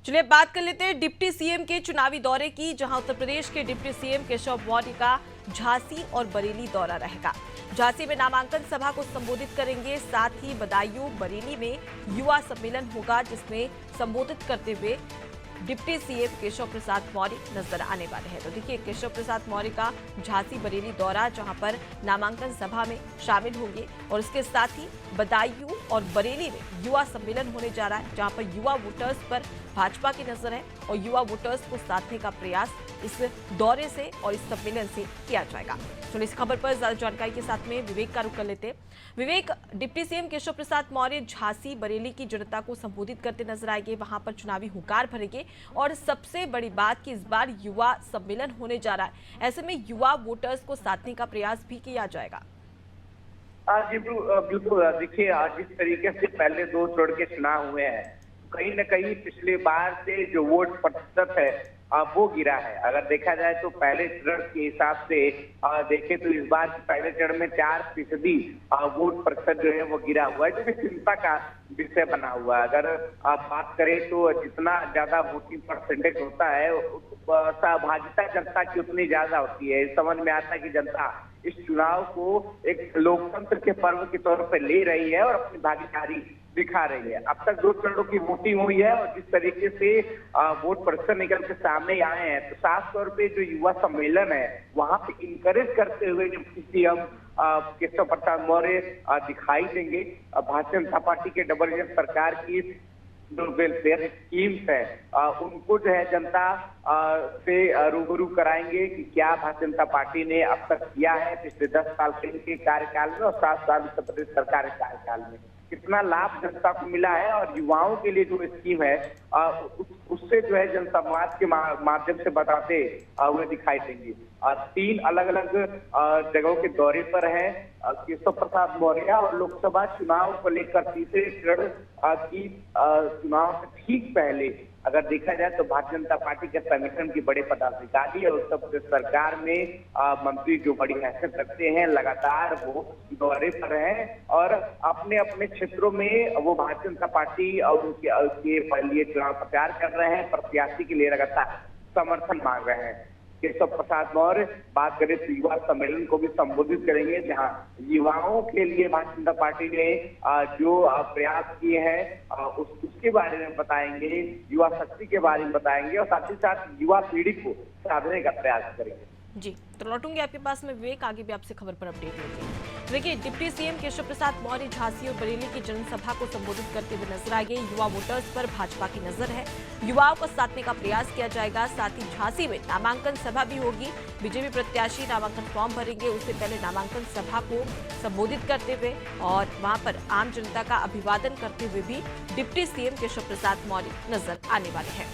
चलिए बात कर लेते हैं डिप्टी सीएम के चुनावी दौरे की, जहां उत्तर प्रदेश के डिप्टी सीएम केशव मौर्य का झांसी और बरेली दौरा रहेगा। झांसी में नामांकन सभा को संबोधित करेंगे, साथ ही बदायूं बरेली में युवा सम्मेलन होगा, जिसमें संबोधित करते हुए डिप्टी सीएम केशव प्रसाद मौर्य नजर आने वाले हैं। तो देखिए केशव प्रसाद मौर्य का झांसी बरेली दौरा, जहां पर नामांकन सभा में शामिल होंगे और इसके साथ ही बदायूं और बरेली में युवा सम्मेलन होने जा रहा है, जहां पर युवा वोटर्स पर भाजपा की नजर है और युवा वोटर्स को साधने का प्रयास इस दौरे से और इस सम्मेलन से किया जाएगा। चलिए इस खबर पर ज्यादा जानकारी के साथ में विवेक का रुख कर लेते हैं। विवेक, डिप्टी सीएम केशव प्रसाद मौर्य झांसी बरेली की जनता को संबोधित करते नजर आएंगे, वहां पर चुनावी हुंकार भरेंगे और सबसे बड़ी बात कि इस बार युवा सम्मेलन होने जा रहा है, ऐसे में युवा वोटर्स को साधने का प्रयास भी किया जाएगा। जी बिल्कुल। देखिए जिस तरीके से पहले दो चरण के चुनाव हुए हैं, कहीं न कहीं पिछले बार से जो वोट प्रतिशत है वो गिरा है। अगर देखा जाए तो पहले चरण के हिसाब से देखें तो इस बार पहले चरण में 4% वोट प्रतिशत जो है वो गिरा हुआ है, जो कि चिंता का विषय बना हुआ है। अगर आप बात करें तो जितना ज्यादा वोटिंग परसेंटेज होता है, सहभागिता जनता की उतनी ज्यादा होती है। समझ में आता है कि जनता इस चुनाव को एक लोकतंत्र के पर्व के तौर पर ले रही है और अपनी भागीदारी दिखा रही है। अब तक 2 चरणों की वोटिंग हुई है और जिस तरीके से वोट प्रतिशत निकल के सामने आए हैं, तो साफ तौर पे जो युवा सम्मेलन है वहां पे इंकरेज करते हुए जो सीएम केशव प्रसाद मौर्य दिखाई देंगे। भारतीय जनता पार्टी के डबल इंजन सरकार की जो वेलफेयर स्कीम्स है उनको जो है जनता से रूबरू कराएंगे कि क्या भारतीय जनता पार्टी ने अब तक किया है पिछले 10 साल के कार्यकाल में और 7 साल उत्तर प्रदेश सरकार के कार्यकाल में, कितना लाभ जनता को मिला है और युवाओं के लिए जो स्कीम है उससे जो है जनसंवाद के माध्यम से बताते हुए दिखाई देंगे। 3 अलग अलग जगहों के दौरे पर है केशव प्रसाद मौर्य और लोकसभा चुनाव को लेकर तीसरे चरण की चुनाव से ठीक पहले अगर देखा जाए तो भारतीय जनता पार्टी के संगठन की बड़े पदाधिकारी और उत्तर प्रदेश सरकार में मंत्री जो बड़ी हैसियत रखते हैं, लगातार वो दौरे पर हैं और अपने अपने क्षेत्रों में वो भारतीय जनता पार्टी और उसके लिए चुनाव प्रचार कर रहे हैं, प्रत्याशी के लिए लगातार समर्थन मांग रहे हैं। केशव प्रसाद मौर्य बात करें तो युवा सम्मेलन को भी संबोधित करेंगे, जहां युवाओं के लिए भारतीय जनता पार्टी ने जो प्रयास किए हैं उसके बारे में बताएंगे, युवा शक्ति के बारे में बताएंगे और साथ ही साथ युवा पीढ़ी को साधने का प्रयास करेंगे। जी, तो लौटूंगी आपके पास में विवेक, आगे भी आपसे खबर पर अपडेट लेंगे। देखिए डिप्टी सीएम केशव प्रसाद मौर्य झांसी और बरेली की जनसभा को संबोधित करते हुए नजर आएंगे। युवा वोटर्स पर भाजपा की नजर है, युवाओं को साधने का प्रयास किया जाएगा। साथ ही झांसी में नामांकन सभा भी होगी, बीजेपी प्रत्याशी नामांकन फॉर्म भरेंगे, उससे पहले नामांकन सभा को संबोधित करते हुए और वहां पर आम जनता का अभिवादन करते हुए भी डिप्टी सीएम केशव प्रसाद मौर्य नजर आने वाले हैं।